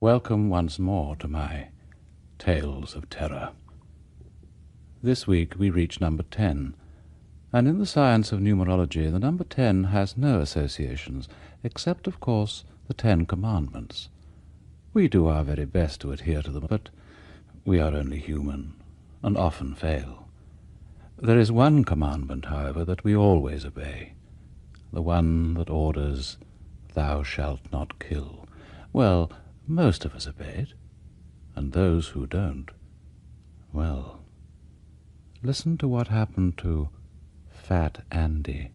Welcome once more to my Tales of Terror. This week we reach number 10, and in the science of numerology the number 10 has no associations, except, of course, the 10 Commandments. We do our very best to adhere to them, but we are only human, and often fail. There is one commandment, however, that we always obey, the one that orders, "Thou shalt not kill." Well, most of us obey it, and those who don't, well, listen to what happened to Fat Andy.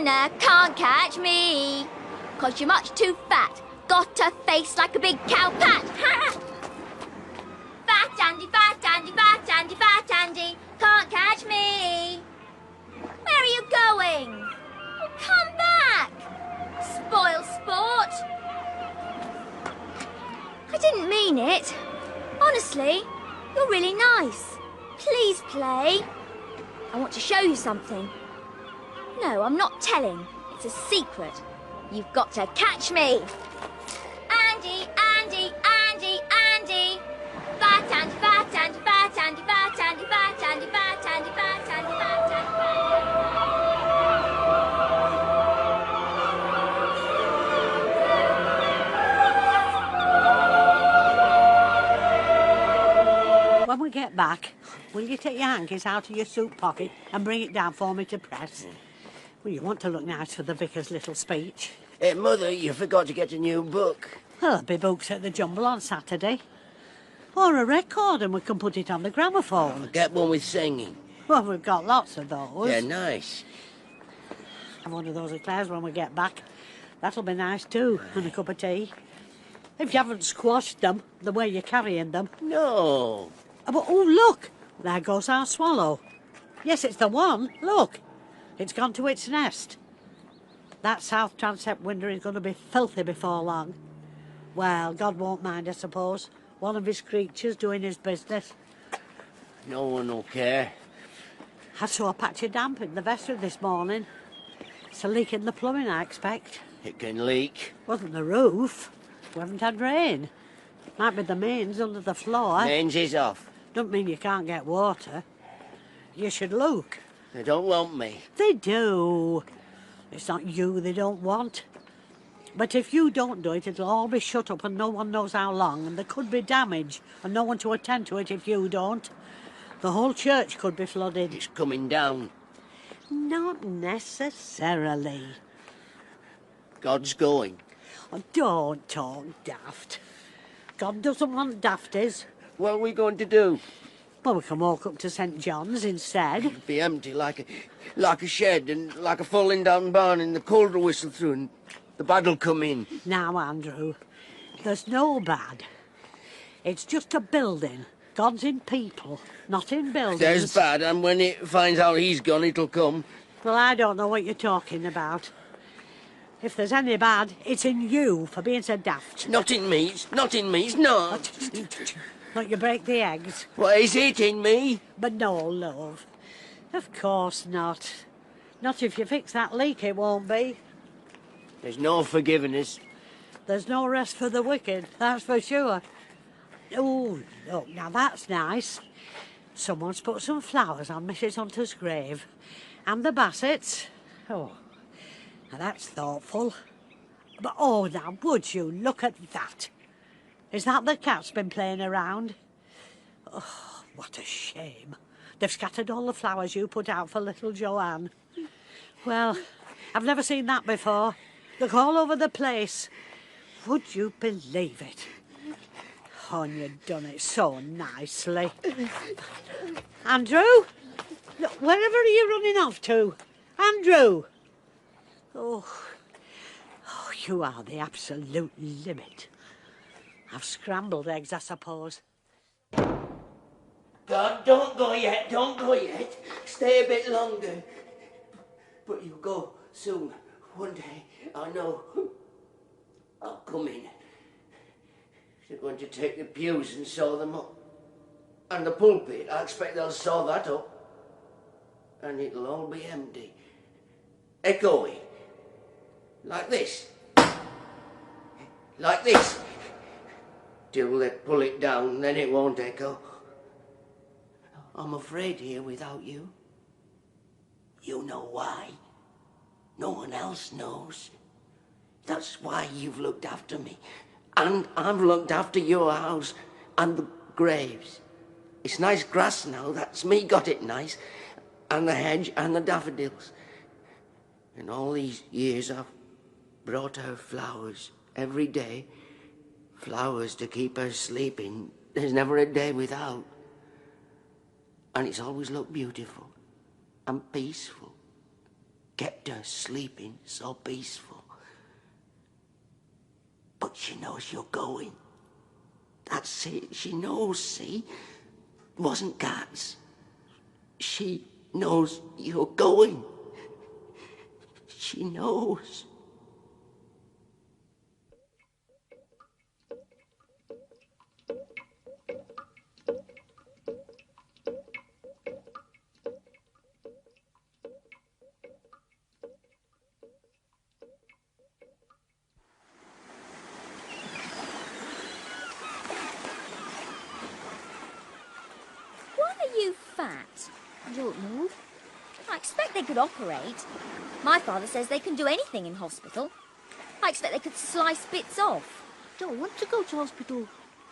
Na, can't catch me. 'Cause you're much too fat. Got a face like a big cow pat. Fat Andy, fat Andy, fat Andy, fat Andy, can't catch me. Where are you going? Oh, come back. Spoil sport. I didn't mean it. Honestly, you're really nice. Please play. I want to show you something. No, I'm not telling. It's a secret. You've got to catch me. Andy, Andy, Andy, Andy. Fat Andy, fat Andy, fat Andy, fat Andy, fat Andy, fat Andy, fat Andy, fat Andy, fat Andy. When we get back, will you take your hankies out of your suit pocket and bring it down for me to press? Well, you want to look nice for the vicar's little speech. Mother, you forgot to get a new book. Well, there'll be books at the Jumble on Saturday. Or a record and we can put it on the gramophone. Get one with singing. Well, we've got lots of those. Yeah, nice. Have one of those eclairs when we get back. That'll be nice too, and a cup of tea. If you haven't squashed them the way you're carrying them. No. But, oh, look! There goes our swallow. Yes, it's the one. Look. It's gone to its nest. That south transept window is going to be filthy before long. Well, God won't mind, I suppose. One of his creatures doing his business. No one will care. I saw a patch of damp in the vestry this morning. It's a leak in the plumbing, I expect. It can leak. Wasn't the roof. We haven't had rain. Might be the mains under the floor. Mains is off. Don't mean you can't get water. You should look. They don't want me. They do. It's not you they don't want. But if you don't do it, it'll all be shut up and no one knows how long, and there could be damage and no one to attend to it if you don't. The whole church could be flooded. It's coming down. Not necessarily. God's going. Oh, don't talk daft. God doesn't want dafties. What are we going to do? Well, we can walk up to St. John's instead. It'll be empty like a shed and like a falling down barn, and the cold will whistle through and the bad'll come in. Now, Andrew, there's no bad. It's just a building. God's in people, not in buildings. There's bad, and when it finds out he's gone, it'll come. Well, I don't know what you're talking about. If there's any bad, it's in you for being so daft. Not in me. It's not in me. It's not. Not you break the eggs. What is it in me? But no, love. Of course not. Not if you fix that leak, it won't be. There's no forgiveness. There's no rest for the wicked, that's for sure. Oh, look, now that's nice. Someone's put some flowers on Mrs. Hunter's grave. And the Bassets. Oh, now that's thoughtful. But, oh, now, would you look at that? Is that the cat's been playing around? Oh, what a shame. They've scattered all the flowers you put out for little Joanne. Well, I've never seen that before. Look all over the place. Would you believe it? Oh, and you've done it so nicely. Andrew? Look, wherever are you running off to? Andrew! Oh, you are the absolute limit. I've scrambled eggs, I suppose. Don't go yet, don't go yet. Stay a bit longer. But you'll go soon. One day, I know. I'll come in. They're going to take the pews and sew them up. And the pulpit, I expect they'll sew that up. And it'll all be empty. Echoing. Like this. Like this. Till they pull it down, then it won't echo. I'm afraid here without you. You know why. No one else knows. That's why you've looked after me. And I've looked after your house and the graves. It's nice grass now, that's me got it nice. And the hedge and the daffodils. And all these years I've brought her flowers every day. Flowers to keep her sleeping. There's never a day without. And it's always looked beautiful and peaceful. Kept her sleeping so peaceful. But she knows you're going. That's it. She knows, see? It wasn't cats. She knows you're going. She knows. You fat? Don't move. I expect they could operate. My father says they can do anything in hospital. I expect they could slice bits off. Don't want to go to hospital.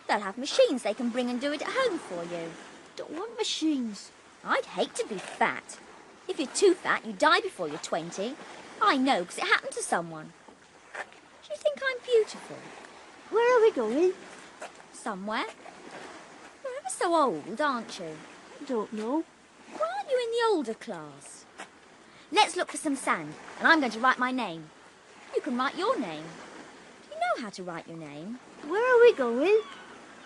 They'll have machines they can bring and do it at home for you. Don't want machines. I'd hate to be fat. If you're too fat, you die before you're 20. I know, because it happened to someone. Do you think I'm beautiful? Where are we going? Somewhere. You're ever so old, aren't you? Don't know. Why aren't you in the older class? Let's look for some sand, and I'm going to write my name. You can write your name. Do you know how to write your name? Where are we going?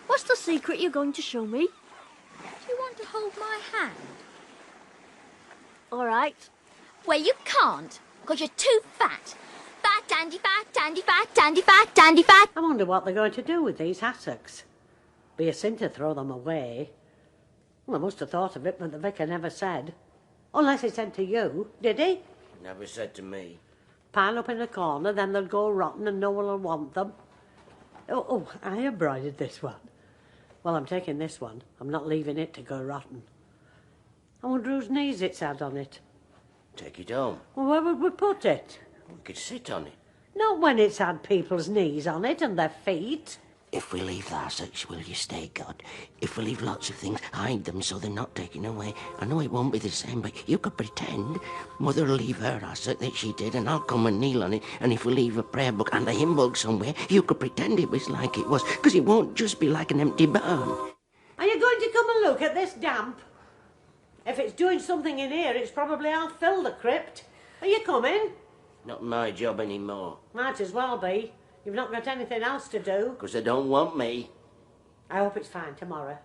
What's the secret you're going to show me? Do you want to hold my hand? All right. Well, you can't, because you're too fat. Fat, dandy, fat, dandy, fat, dandy, fat, dandy, fat. I wonder what they're going to do with these hassocks. Be a sin to throw them away. Well, I must have thought of it, but the vicar never said. Unless he said to you, did he? Never said to me. Pile up in a corner, then they'll go rotten and no one will want them. Oh, I embroidered this one. Well, I'm taking this one. I'm not leaving it to go rotten. I wonder whose knees it's had on it. Take it home. Well, where would we put it? We could sit on it. Not when it's had people's knees on it and their feet. If we leave the hassocks, will you stay, God? If we leave lots of things, hide them so they're not taken away. I know it won't be the same, but you could pretend. Mother'll leave her hassock that she did, and I'll come and kneel on it. And if we leave a prayer book and a hymn book somewhere, you could pretend it was like it was, because it won't just be like an empty barn. Are you going to come and look at this damp? If it's doing something in here, it's probably half filled the crypt. Are you coming? Not my job anymore. Might as well be. You've not got anything else to do. Because they don't want me. I hope it's fine tomorrow.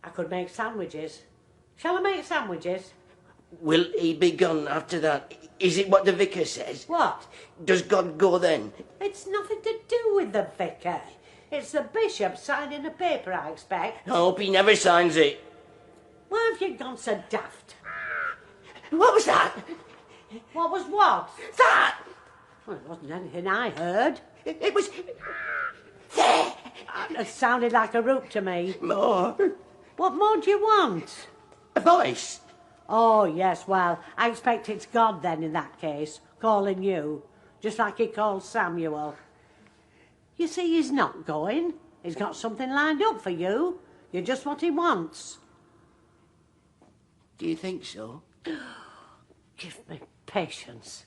I could make sandwiches. Shall I make sandwiches? Will he be gone after that? Is it what the vicar says? What? Does God go then? It's nothing to do with the vicar. It's the bishop signing a paper, I expect. I hope he never signs it. Why have you gone so daft? What was that? What was what? That! Well, it wasn't anything I heard. It was... there! It sounded like a root to me. More. What more do you want? A voice. Oh, yes, well, I expect it's God then in that case, calling you, just like he called Samuel. You see, he's not going. He's got something lined up for you. You're just what he wants. Do you think so? Give me patience.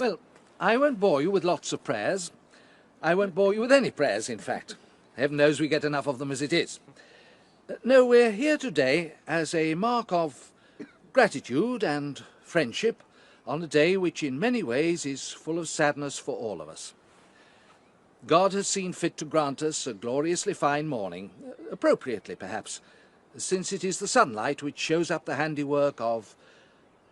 Well, I won't bore you with lots of prayers. I won't bore you with any prayers, in fact. Heaven knows we get enough of them as it is. No, we're here today as a mark of gratitude and friendship on a day which in many ways is full of sadness for all of us. God has seen fit to grant us a gloriously fine morning, appropriately perhaps, since it is the sunlight which shows up the handiwork of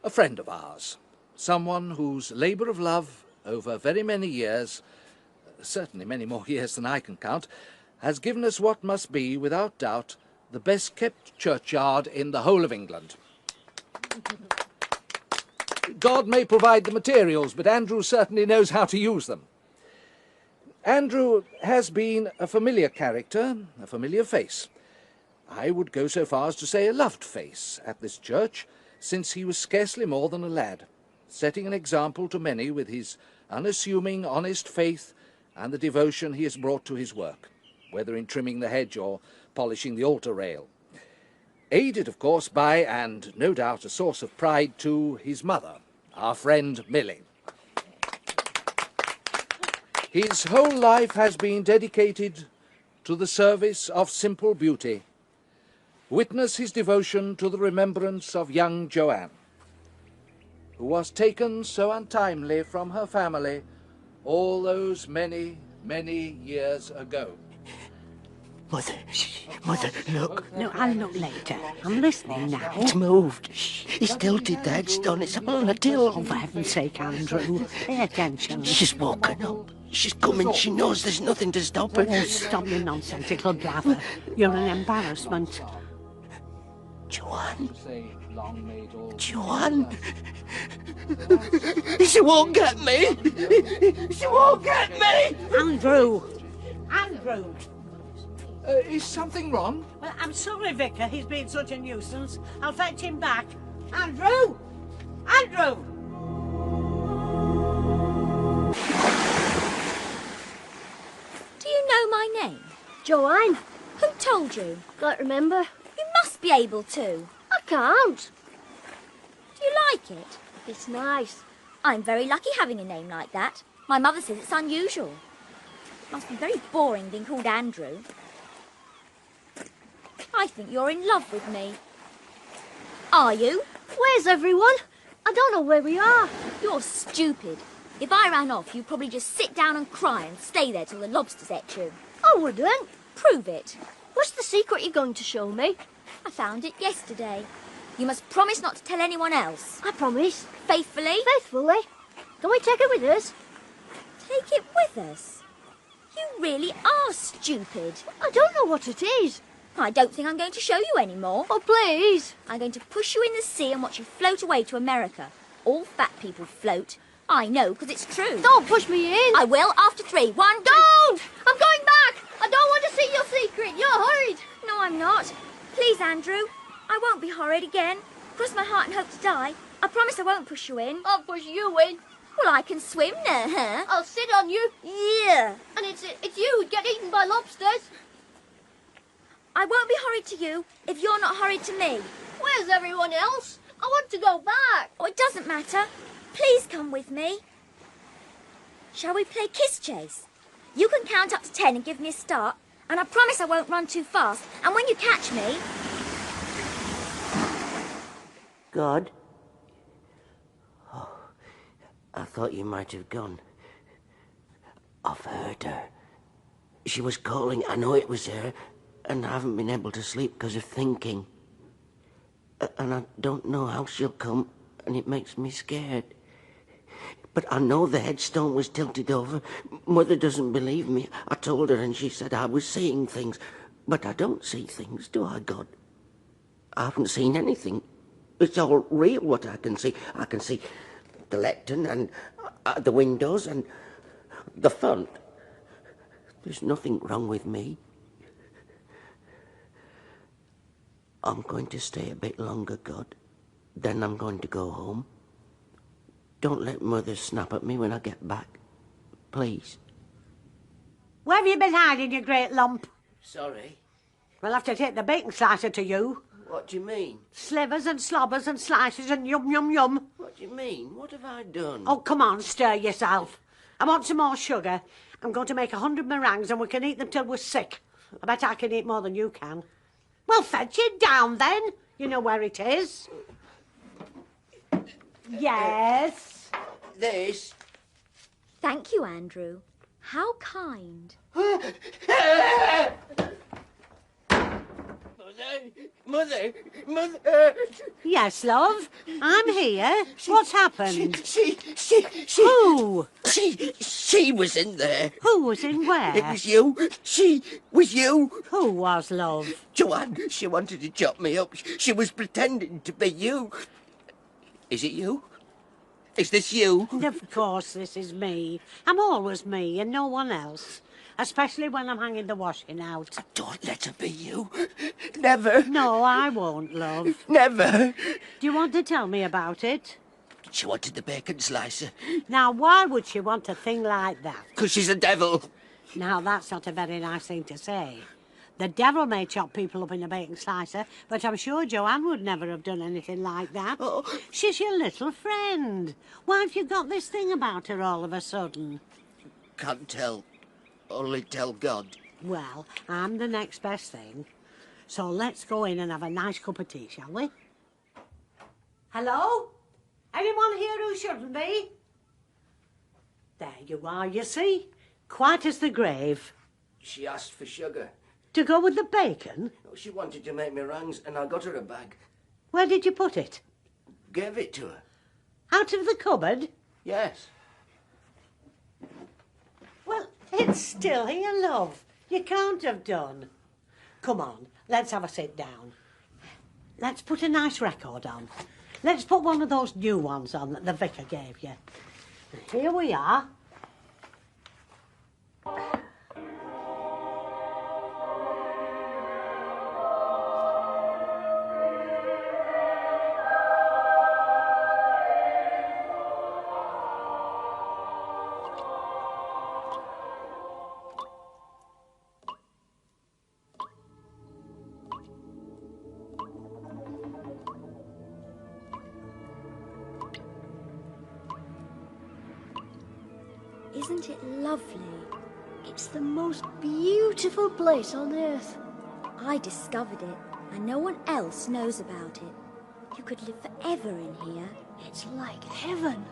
a friend of ours, someone whose labour of love over very many years, certainly many more years than I can count, has given us what must be, without doubt, the best-kept churchyard in the whole of England. God may provide the materials, but Andrew certainly knows how to use them. Andrew has been a familiar character, a familiar face. I would go so far as to say a loved face at this church, since he was scarcely more than a lad, setting an example to many with his unassuming, honest faith and the devotion he has brought to his work, whether in trimming the hedge or polishing the altar rail. Aided, of course, by, and no doubt a source of pride to, his mother, our friend Milly. His whole life has been dedicated to the service of simple beauty. Witness his devotion to the remembrance of young Joanne, who was taken so untimely from her family all those many, many years ago. Mother, look. No, I'll look later. I'm listening now. It's moved. He's tilted the headstone. It's up on a tilt. Oh, for heaven's sake, Andrew, pay attention. She's woken up. She's coming. She knows there's nothing to stop her. Oh, stop your nonsensical blather. You're an embarrassment. Joanne. Joanne. She won't get me. She won't get me. Andrew! Andrew! Is something wrong? Well, I'm sorry, Vicar. He's been such a nuisance. I'll fetch him back. Andrew! Andrew! Do you know my name? Joanne, Who told you? can't remember. You must be able to. I can't. Do you like it? It's nice. I'm very lucky having a name like that. My mother says it's unusual. Must be very boring being called Andrew. I think you're in love with me. Are you? Where's everyone? I don't know where we are. You're stupid. If I ran off, you'd probably just sit down and cry and stay there till the lobsters ate you. I wouldn't. Prove it. What's the secret you're going to show me? I found it yesterday. You must promise not to tell anyone else. I promise. Faithfully? Faithfully. Can we take it with us? Take it with us. You really are stupid. I don't know what it is. I don't think I'm going to show you anymore. Oh, please. I'm going to push you in the sea and watch you float away to America. All fat people float. I know, because it's true. Don't push me in. I will after 3. 1, 2... Don't! I'm going back. I don't want to see your secret. You're hurried. No, I'm not. Please, Andrew. I won't be horrid again. Cross my heart and hope to die. I promise I won't push you in. I'll push you in. Well, I can swim now, huh? I'll sit on you. Yeah. And it's you who'd get eaten by lobsters. I won't be horrid to you if you're not horrid to me. Where's everyone else? I want to go back. Oh, it doesn't matter. Please come with me. Shall we play kiss chase? You can count up to 10 and give me a start, and I promise I won't run too fast. And when you catch me... God? Oh, I thought you might have gone. I've heard her. She was calling. I know it was her, and I haven't been able to sleep because of thinking. And I don't know how she'll come, and it makes me scared. But I know the headstone was tilted over. Mother doesn't believe me. I told her, and she said I was seeing things. But I don't see things, do I, God? I haven't seen anything. It's all real, what I can see. I can see the lectern and the windows and the font. There's nothing wrong with me. I'm going to stay a bit longer, God. Then I'm going to go home. Don't let Mother snap at me when I get back. Please. Where have you been hiding, you great lump? Sorry. We'll have to take the bacon slicer to you. What do you mean? Slivers and slobbers and slices and yum, yum, yum. What do you mean? What have I done? Oh, come on, stir yourself. I want some more sugar. I'm going to make 100 meringues and we can eat them till we're sick. I bet I can eat more than you can. Well, fetch it down then. You know where it is. Yes. This. Thank you, Andrew. How kind. Mother. Yes, love. I'm here. What's happened? She Who? She was in there. Who was in where? It was you. She was you. Who was, love? Joanne, she wanted to chop me up. She was pretending to be you. Is it you? Is this you? Of course this is me. I'm always me and no one else. Especially when I'm hanging the washing out. Don't let her be you. Never. No, I won't, love. Never. Do you want to tell me about it? She wanted the bacon slicer. Now, why would she want a thing like that? 'Cause she's a devil. Now, that's not a very nice thing to say. The devil may chop people up in a bacon slicer, but I'm sure Joanne would never have done anything like that. Oh. She's your little friend. Why have you got this thing about her all of a sudden? Can't tell. Only tell God. Well, I'm the next best thing. So let's go in and have a nice cup of tea, shall we? Hello? Anyone here who shouldn't be? There you are, you see. Quiet as the grave. She asked for sugar. To go with the bacon? She wanted to make me rangs, and I got her a bag. Where did you put it? Gave it to her. Out of the cupboard? Yes. Well, it's still here, love. You can't have done. Come on, let's have a sit down. Let's put a nice record on. Let's put one of those new ones on that the vicar gave you. Here we are. Isn't it lovely? It's the most beautiful place on earth. I discovered it, and no one else knows about it. You could live forever in here. It's like heaven.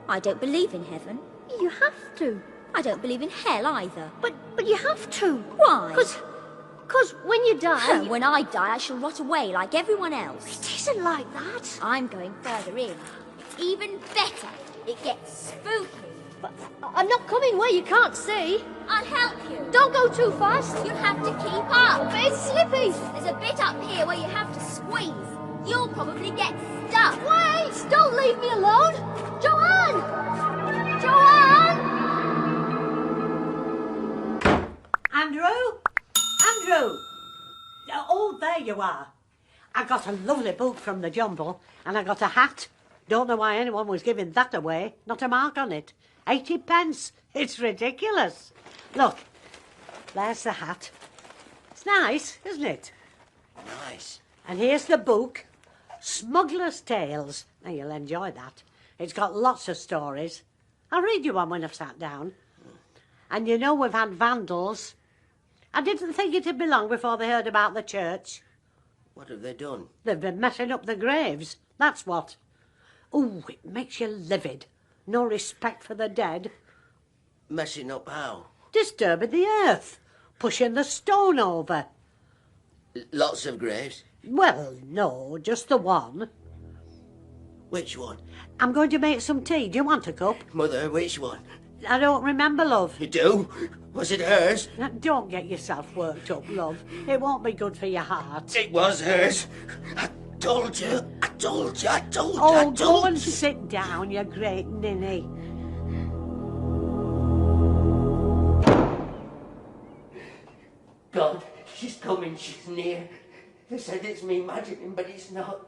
I don't believe in heaven. You have to. I don't believe in hell either. But you have to. Why? Because when you die... When I die, I shall rot away like everyone else. It isn't like that. I'm going further in. It's even better. It gets spooky. But I'm not coming where you can't see. I'll help you. Don't go too fast. You'll have to keep up. But it's slippy. There's a bit up here where you have to squeeze. You'll probably get stuck. Wait! Don't leave me alone. Joanne! Joanne! Andrew? Andrew! Oh, there you are. I got a lovely book from the jumble, and I got a hat. Don't know why anyone was giving that away. Not a mark on it. 80 pence. It's ridiculous. Look, there's the hat. It's nice, isn't it? Nice. And here's the book, Smuggler's Tales. Now, you'll enjoy that. It's got lots of stories. I'll read you one when I've sat down. And you know we've had vandals. I didn't think it'd be long before they heard about the church. What have they done? They've been messing up the graves, that's what. Oh, it makes you livid. No respect for the dead. Messing up how? Disturbing the earth. Pushing the stone over. Lots of graves. Well, no, just the one. Which one? I'm going to make some tea. Do you want a cup? Mother, which one? I don't remember, love. You do? Was it hers? Now, don't get yourself worked up, love. It won't be good for your heart. It was hers. I told you. I told you. Oh, go and sit down, you great ninny. God, she's coming. She's near. They said it's me imagining, but it's not.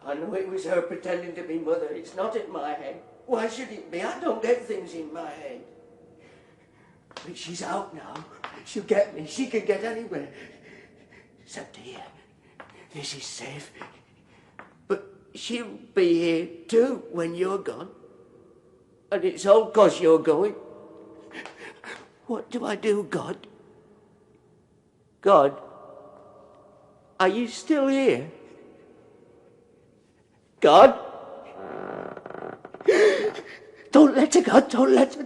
I know it was her pretending to be Mother. It's not in my head. Why should it be? I don't get things in my head. But she's out now. She'll get me. She can get anywhere. Except here. This is safe. But she'll be here too when you're gone. And it's all 'cause you're going. What do I do, God? God, are you still here? God? Don't let her, God, don't let her.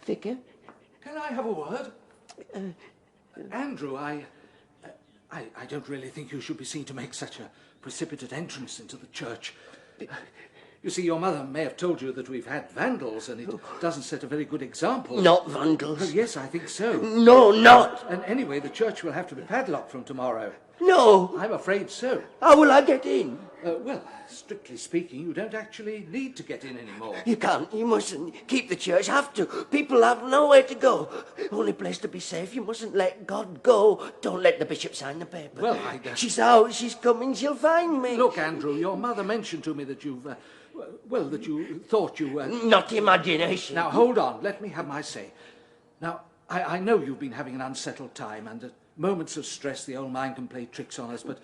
Vicar? Can I have a word? Andrew, I don't really think you should be seen to make such a precipitate entrance into the church. You see, your mother may have told you that we've had vandals, and it doesn't set a very good example. Not vandals. Well, yes, I think so. No, not. And anyway, the church will have to be padlocked from tomorrow. No. I'm afraid so. How will I get in? Well, strictly speaking, you don't actually need to get in anymore. You can't. You mustn't. Keep the church. Have to. People have nowhere to go. Only place to be safe. You mustn't let God go. Don't let the bishop sign the paper. Well, She's out. She's coming. She'll find me. Look, Andrew, your mother mentioned to me that you've... that you thought you... Not imagination. Now, hold on. Let me have my say. Now, I know you've been having an unsettled time, and at moments of stress the old mind can play tricks on us, but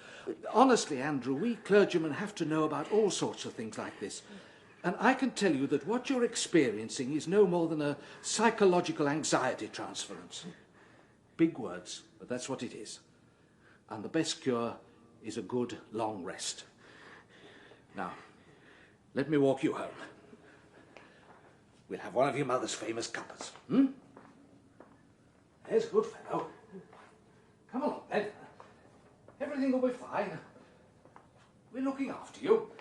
honestly, Andrew, we clergymen have to know about all sorts of things like this. And I can tell you that what you're experiencing is no more than a psychological anxiety transference. Big words, but that's what it is. And the best cure is a good long rest. Now, let me walk you home. We'll have one of your mother's famous cuppers. There's a good fellow. Come along, then. Everything will be fine. We're looking after you.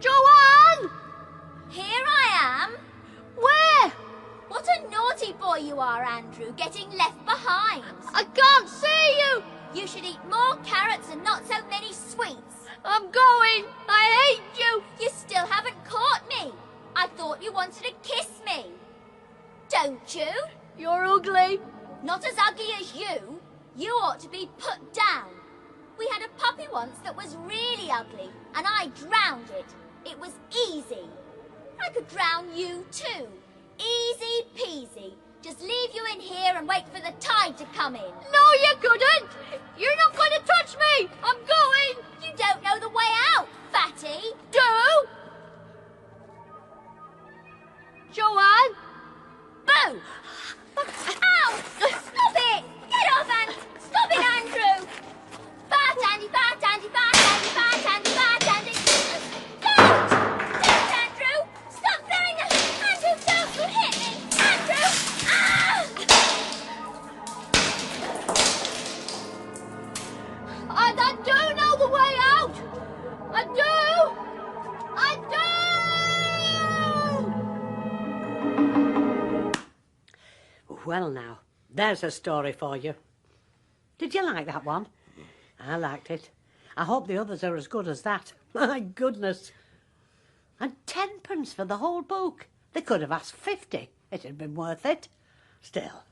Joanne! Here I am. Where? What a naughty boy you are, Andrew, getting left behind. I can't see you! You should eat more carrots and not so many sweets. I'm going! I hate you! You still haven't caught me. I thought you wanted to kiss me. Don't you? You're ugly. Not as ugly as you. You ought to be put down. We had a puppy once that was really ugly, and I drowned it. It was easy. I could drown you too. Easy peasy. Just leave you in here and wait for the tide to come in. No, you couldn't! You're not going to touch me! I'm going! You don't know the way out, fatty. Do? Joanne? Boo! Ow! Stop it! Get off, Stop it, Andrew! Fat Andy, fat Andy, fat Andy, fat Andy, fat Andy. Don't! Don't, Andrew! Stop throwing the... Andrew, don't you hit me! Andrew! Ah! I do know the way out! I do! I do! Well, now, there's a story for you. Did you like that one? I liked it. I hope the others are as good as that. My goodness. And 10p for the whole book. They could have asked 50. It had been worth it. Still.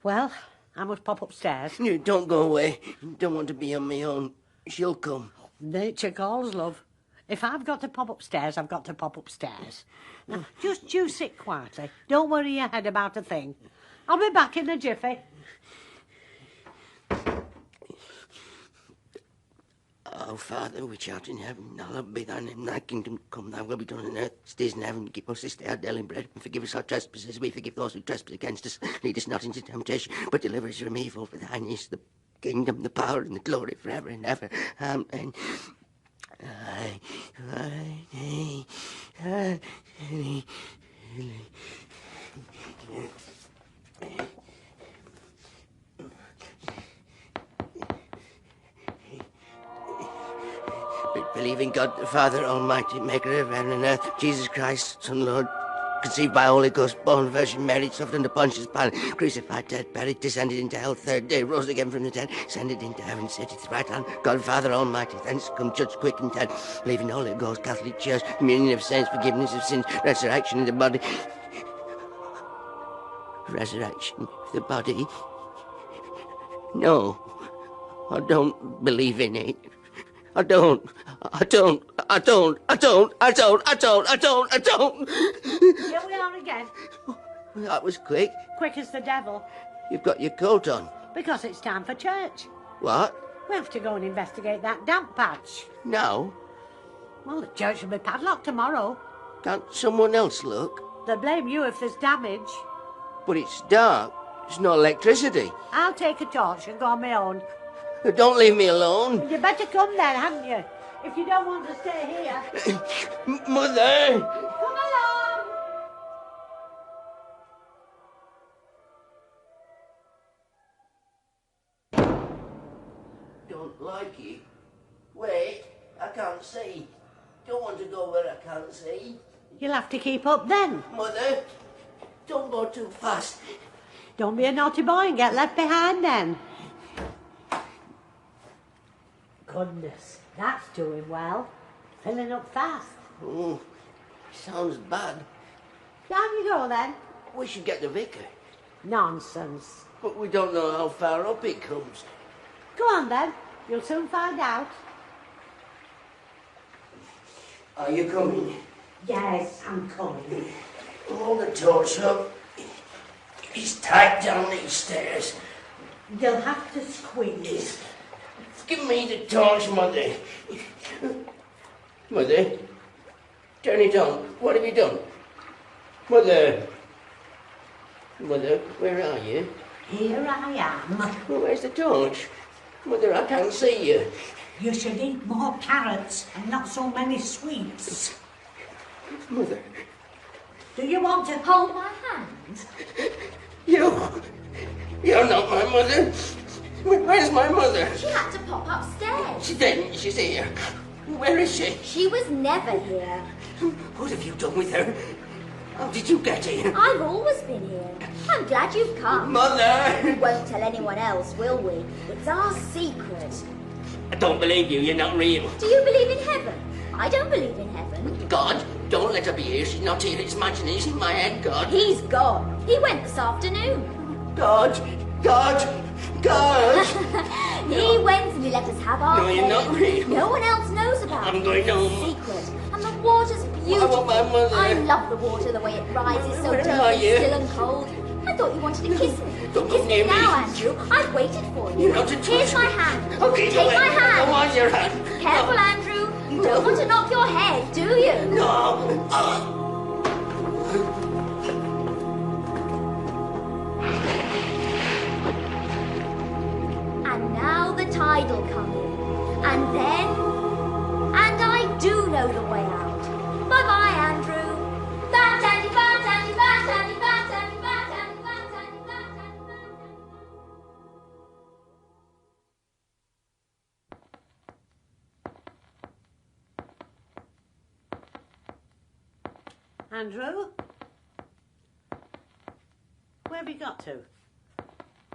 Well, I must pop upstairs. You don't go away. Don't want to be on my own. She'll come. Nature calls, love. If I've got to pop upstairs, I've got to pop upstairs. Now, just you sit quietly. Don't worry your head about a thing. I'll be back in a jiffy. Our Father, which art in heaven, hallowed be thy name. Thy kingdom come, thy will be done on earth as it is in heaven. Give us this day our daily bread, and forgive us our trespasses, we forgive those who trespass against us. Lead us not into temptation, but deliver us from evil. For thine is the kingdom, the power, and the glory forever and ever. Amen. Believe in God, the Father Almighty, maker of heaven and earth, Jesus Christ, Son, Lord, conceived by Holy Ghost, born of Virgin Mary, suffered under Pontius Pilate, crucified, dead, buried, descended into hell, third day, rose again from the dead, ascended into heaven, sitteth at the right hand, God, Father Almighty, thence come judge quick and dead, believe in Holy Ghost, Catholic Church, communion of saints, forgiveness of sins, resurrection of the body. Resurrection of the body? No, I don't believe in it. I don't. Here we are again. That was quick. Quick as the devil. You've got your coat on. Because it's time for church. What? We have to go and investigate that damp patch. Now? Now, just you sit quietly. Don't worry your head about a thing. I'll be back in a jiffy. You've got your coat on. What? Because it's time for church. We have to go and investigate that damp patch. Now? Well, the church will be padlocked tomorrow. Can't someone else look? They'll blame you if there's damage. But it's dark. There's no electricity. I'll take a torch and go on my own. Don't leave me alone. You better come then, hadn't you? If you don't want to stay here. Mother! Come along! Don't like it. Wait, I can't see. Don't want to go where I can't see. You'll have to keep up then. Mother, don't go too fast. Don't be a naughty boy and get left behind then. Goodness, that's doing well. Filling up fast. Oh, sounds bad. Down you go then. We should get the vicar. Nonsense. But we don't know how far up it comes. Go on then. You'll soon find out. Are you coming? Yes, I'm coming. Hold the torch up. It's tight down these stairs. You'll have to squeeze. Give me the torch, Mother. Mother, turn it on. What have you done? Mother. Mother, where are you? Here I am. Well, where's the torch? Mother, I can't see you. You should eat more carrots and not so many sweets. Mother, Do you want to hold my hand? you're not my mother. Where's my mother? She had to pop upstairs. She didn't. She's here. Where is she? She was never here. What have you done with her? How did you get here? I've always been here. I'm glad you've come. Mother! We won't tell anyone else, will we? It's our secret. I don't believe you. You're not real. Do you believe in heaven? I don't believe in heaven. God, don't let her be here. She's not here. It's imagination in my head, God. He's gone. He went this afternoon. God! He went and he let us have our No, you're not real. No one else knows about I'm it. going home. It's secret. And the water's beautiful. I want my mother. I love the water, the way it rises so Where deep are and you? still and cold. I thought you wanted to kiss me. Don't Kiss come near me now, me. Andrew. I've waited for you. You're not to touch Here's my me. hand. Okay, Take my I hand. want your hand. Careful, Andrew. You don't want to knock your head, do you? No. And now the tide'll come in. And then... And I do know the way out. Bye-bye, Andrew. Bat, Andy, bat, Andy, bat, Andy, bat, Andy, bat, Andy, bat, Andy, bat, Andy, bat, Andy. Andrew? Where have you got to?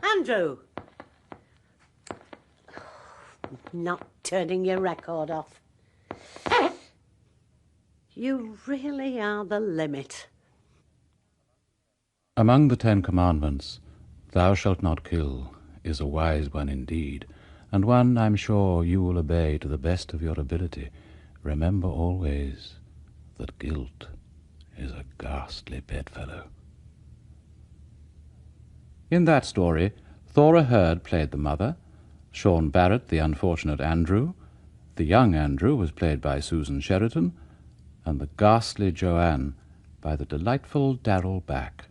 Andrew! Not turning your record off. You really are the limit. Among the 10 Commandments, "Thou shalt not kill," is a wise one indeed, and one I'm sure you will obey to the best of your ability. Remember always that guilt is a ghastly bedfellow. In that story, Thora Hird played the mother, Sean Barrett the unfortunate Andrew, the young Andrew was played by Susan Sheridan, and the ghastly Joanne by the delightful Darrell Back.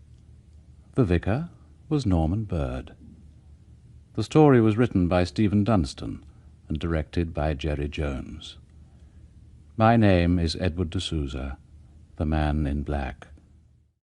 The vicar was Norman Bird. The story was written by Stephen Dunstan and directed by Jerry Jones. My name is Edward D'Souza, the Man in Black.